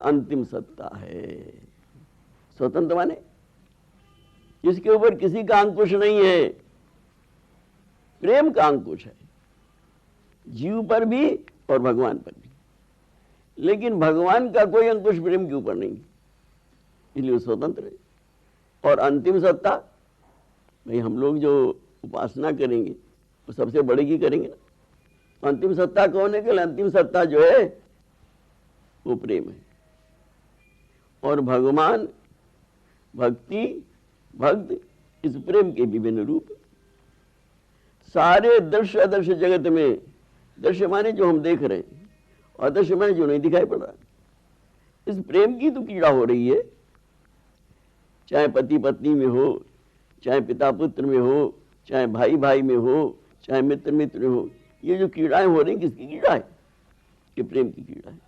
अंतिम सत्ता है। स्वतंत्र माने जिसके ऊपर किसी का अंकुश नहीं है, प्रेम का अंकुश है जीव पर भी और भगवान पर भी, लेकिन भगवान का कोई अंकुश प्रेम के ऊपर नहीं, इसलिए वो स्वतंत्र है। और अंतिम सत्ता, भाई हम लोग जो उपासना करेंगे वो सबसे बड़े की करेंगे ना। अंतिम सत्ता कौन है? कि अंतिम सत्ता जो है वो प्रेम है। और भगवान, भक्ति, भक्त, इस प्रेम के विभिन्न रूप। सारे दृश्य अदृश्य जगत में, दृश्य माने जो हम देख रहे हैं, और अदृश्य माने जो नहीं दिखाई पड़ रहा, इस प्रेम की तो कीड़ा हो रही है। चाहे पति पत्नी में हो, चाहे पिता पुत्र में हो, चाहे भाई भाई में हो, चाहे मित्र मित्र में हो, ये जो कीड़ाएं हो रही, किसकी कीड़ा है? कि प्रेम की कीड़ा है।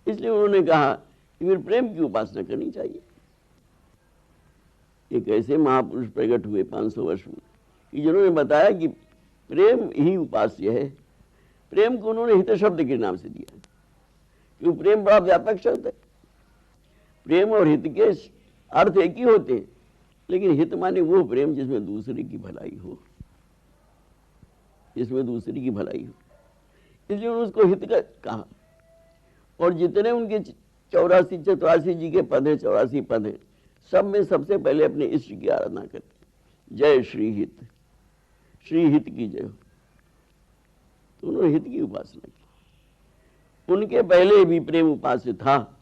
इसलिए उन्होंने कहा कि फिर प्रेम की उपासना करनी चाहिए। एक ऐसे महापुरुष प्रकट हुए 500 वर्ष में कि जिन्होंने बताया कि प्रेम ही उपास्य है। प्रेम को उन्होंने हित शब्द के नाम से दिया, क्योंकि प्रेम बड़ा व्यापक शब्द है। प्रेम और हित के अर्थ एक ही होते हैं, लेकिन हित माने वो प्रेम जिसमें दूसरे की भलाई हो, जिसमें दूसरे की भलाई हो, इसलिए उन्होंने उसको हित का कहा। और जितने उनके 84 जी के पद हैं, 84 पद हैं, सब में सबसे पहले अपने इष्ट की आराधना करते हैं। जय श्री हित, श्री हित की जय हो। तो उन्होंने हित की उपासना की। उनके पहले भी प्रेम उपास्य था,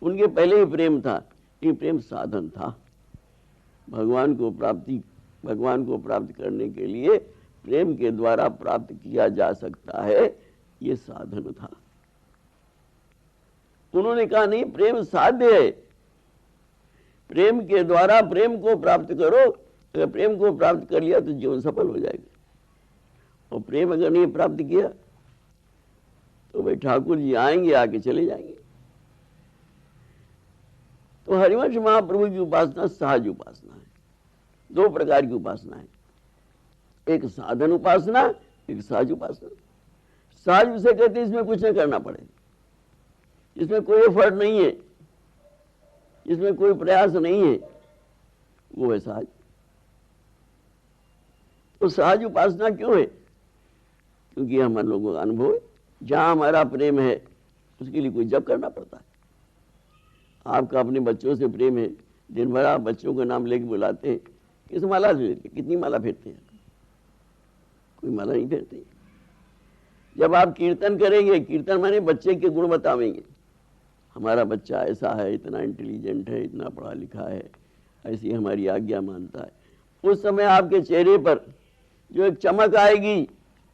उनके पहले ही प्रेम था। ये प्रेम साधन था। भगवान को प्राप्त करने के लिए प्रेम के द्वारा प्राप्त किया जा सकता है, ये साधन था। उन्होंने कहा नहीं, प्रेम साध्य है। प्रेम के द्वारा प्रेम को प्राप्त करो। अगर प्रेम को प्राप्त कर लिया तो जीवन सफल हो जाएगा। और प्रेम अगर नहीं प्राप्त किया तो भाई ठाकुर जी आएंगे, आके चले जाएंगे। तो हरिवंश महाप्रभु की उपासना सहज उपासना है। 2 प्रकार की उपासना है, एक साधन उपासना, एक सहज उपासना। सहज उसे कहते हैं इसमें कुछ नहीं करना पड़े, इसमें कोई एफर्ट नहीं है, इसमें कोई प्रयास नहीं है, वो है सहज। तो सहज उपासना क्यों है? क्योंकि हम लोगों का अनुभव है, जहां हमारा प्रेम है उसके लिए कोई जप करना पड़ता है। आपका अपने बच्चों से प्रेम है, दिन भर आप बच्चों का नाम लेके बुलाते हैं, किस माला लेते, कितनी माला फेरते हैं? कोई माला नहीं फेरते। जब आप कीर्तन करेंगे, कीर्तन माने बच्चे के गुण बतावेंगे, हमारा बच्चा ऐसा है, इतना इंटेलिजेंट है, इतना पढ़ा लिखा है, ऐसी हमारी आज्ञा मानता है। उस समय आपके चेहरे पर जो एक चमक आएगी,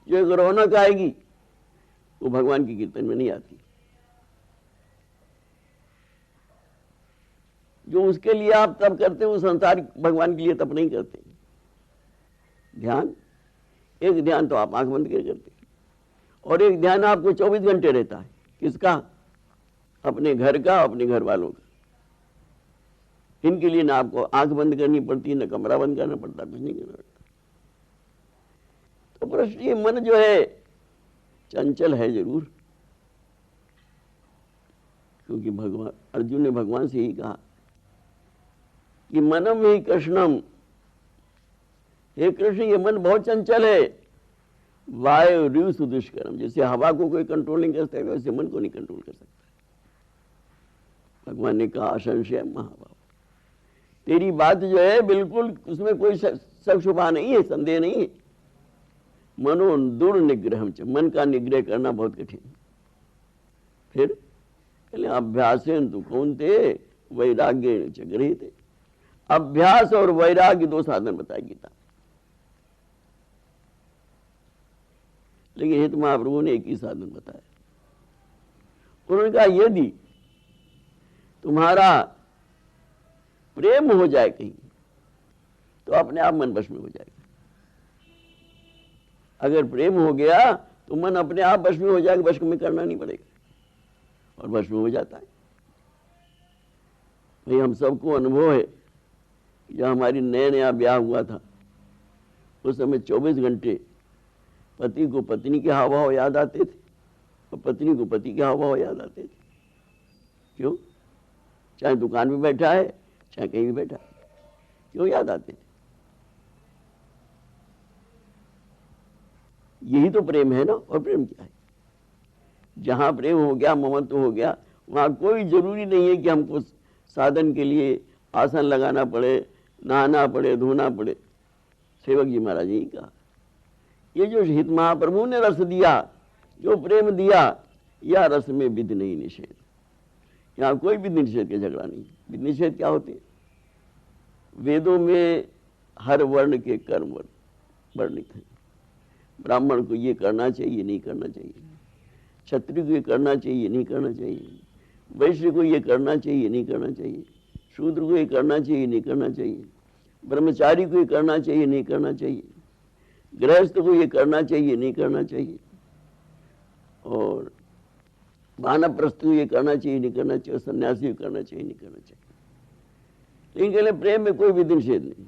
जो एक रौनक आएगी, वो भगवान के कीर्तन में नहीं आती। जो उसके लिए आप तब करते हो, संसार भगवान के लिए तब नहीं करते। ध्यान, एक ध्यान तो आप आंख बंद करके करते हैं, और एक ध्यान आपको 24 घंटे रहता है। किसका? अपने घर का, अपने घर वालों का। इनके लिए ना आपको आंख बंद करनी पड़ती, ना कमरा बंद करना पड़ता, कुछ नहीं करना पड़ता। तो प्रश्न, ये मन जो है चंचल है जरूर, क्योंकि भगवान अर्जुन ने भगवान से ही कहा कि मनम ही कृष्णम, हे कृष्ण ये मन बहुत चंचल है। वायु ऋव सुदुष्करम, जैसे हवा को कोई कंट्रोल नहीं कर सकता, वैसे मन को नहीं कंट्रोल कर सकता। भगवान ने कहा असंशय महाभाव, तेरी बात जो है बिल्कुल, उसमें कोई शक शुबा नहीं है, संदेह नहीं है। मनो दुर्निग्रहम, मन का निग्रह करना बहुत कठिन है। फिर कहले अभ्यासेन तु कौन्ते वैराग्येन च गृह्यते। अभ्यास और वैराग्य 2 साधन बताए गीता, लेकिन हित महाप्रभु ने एक ही साधन बताया। उन्होंने कहा यदि तुम्हारा प्रेम हो जाए कहीं, तो अपने आप मन वश में हो जाएगा। अगर प्रेम हो गया तो मन अपने आप वश में हो जाएगा, वश में करना नहीं पड़ेगा, और वश में हो जाता है। भाई हम सबको अनुभव है, जब हमारी नया ब्याह हुआ था, उस समय 24 घंटे पति को पत्नी के हाव भाव याद आते थे, और पत्नी को पति के हाव भाव याद आते थे। क्यों? चाहे दुकान में बैठा है, चाहे कहीं भी बैठा है, क्यों याद आते हैं? यही तो प्रेम है ना। और प्रेम क्या है? जहां प्रेम हो गया, ममत्व हो गया, वहां कोई जरूरी नहीं है कि हमको साधन के लिए आसन लगाना पड़े, नहाना पड़े, धोना पड़े। सेवक जी महाराज यही कहा, ये जो हित महाप्रभु ने रस दिया, जो प्रेम दिया, यह रस में विधि नहीं निषेध। यहाँ कोई विधि निषेध का झगड़ा नहीं। विधि निषेध क्या होते हैं? वेदों में हर वर्ण के कर्म वर्णित है। ब्राह्मण को ये करना चाहिए, ये नहीं करना चाहिए, क्षत्रिय को ये करना चाहिए, ये नहीं करना चाहिए, वैश्य को ये करना चाहिए, ये नहीं करना चाहिए, शूद्र को ये करना चाहिए, नहीं करना चाहिए, ब्रह्मचारी को ये करना चाहिए, नहीं करना चाहिए, गृहस्थ को ये करना चाहिए, नहीं करना चाहिए, और वानप्रस्थ को ये करना चाहिए, नहीं करना चाहिए, सन्यासी को करना चाहिए, नहीं करना चाहिए। लेकिन कहले प्रेम में कोई विधि निषेध नहीं।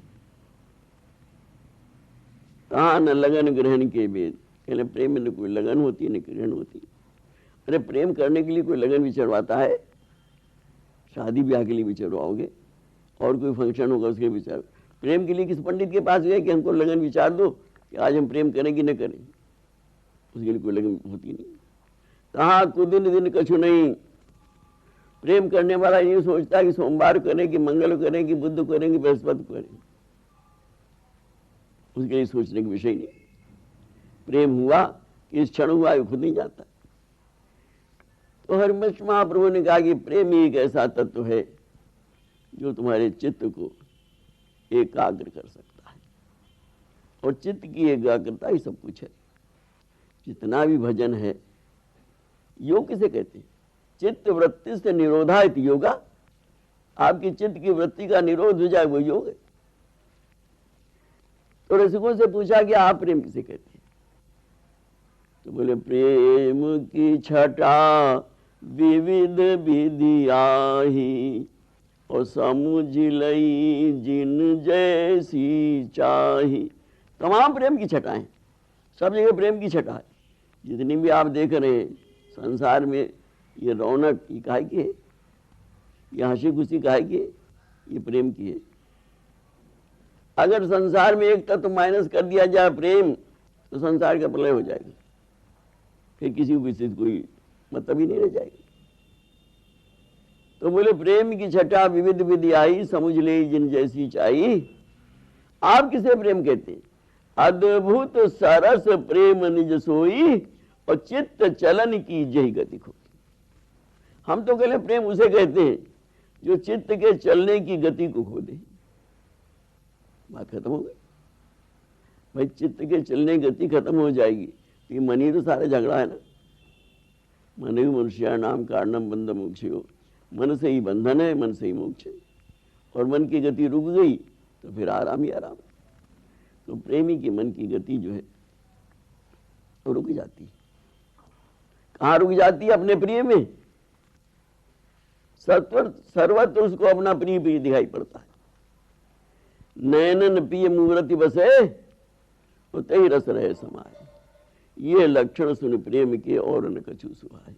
कहा न लगन ग्रहण के वेद। कहले प्रेम में न कोई लगन होती न ग्रहण होती। अरे प्रेम करने के लिए कोई लगन भी चढ़वाता है? शादी ब्याह के लिए भी चढ़वाओगे, और कोई फंक्शन होगा उसके विचार। प्रेम के लिए किस पंडित के पास गए कि हमको लगन विचार दो कि आज हम प्रेम करें कि न करें? उसके लिए कोई लगन होती नहीं। कहा कुदिन दिन कछु नहीं। प्रेम करने वाला ये सोचता कि सोमवार करें कि मंगल करें कि बुध करें कि बृहस्पति करें, उसके लिए सोचने का विषय नहीं। प्रेम हुआ कि इस क्षण हुआ, ये खुद नहीं जाता। तो हरिवंश महाप्रभु ने कहा कि प्रेम ही एक ऐसा तत्व है जो तुम्हारे चित्त को एकाग्र कर सकता है, और चित्त की एकाग्रता ही सब कुछ है। जितना भी भजन है, योग किसे कहते हैं? चित्त वृत्ति से निरोधायत योगा। आपकी चित्त की वृत्ति का निरोध हो जाए वो योग है। तो रसिकों से पूछा कि आप प्रेम किसे कहते हैं? तो बोले प्रेम की छटा विविध विधि आही, और समुझ लई जिन जैसी चाही। तमाम प्रेम की छटाएं, सब जगह प्रेम की छटा है। जितनी भी आप देख रहे हैं संसार में, ये रौनक ये काहे की है, ये हंसी खुशी काहे की है? ये प्रेम की है। अगर संसार में एक तत्व माइनस कर दिया जाए प्रेम, तो संसार का प्रलय हो जाएगा, फिर किसी को किसी कोई मतलब ही नहीं रह जाएगी। तो बोले प्रेम की छटा विविध विधि आई, समझ ले जिन जैसी चाही। आप किसे प्रेम कहते हैं? अद्भुत सरस प्रेम निज सोई, और चित्त चलन की जही गति खो। हम तो कहले प्रेम उसे कहते हैं जो चित्त के चलने की गति को खो दे। बात खत्म हो गई। भाई चित्त के चलने की गति खत्म हो जाएगी तो ये मन ही तो सारा झगड़ा है ना। मन ही मनुष्य नाम कारणम बंध मोक्षो। मन से ही बंधन है, मन से ही मोक्ष है। और मन की गति रुक गई तो फिर आराम ही आराम। तो प्रेमी की मन की गति जो है वो रुक जाती है। कहाँ रुक जाती है? अपने प्रिय में। सर्वत्र उसको अपना प्रिय प्रिय दिखाई पड़ता है। नयनन पिय मूर्ति बसे, उतई रस रहे समाये। ये लक्षण सुन प्रेम के और न कछु सुहाए।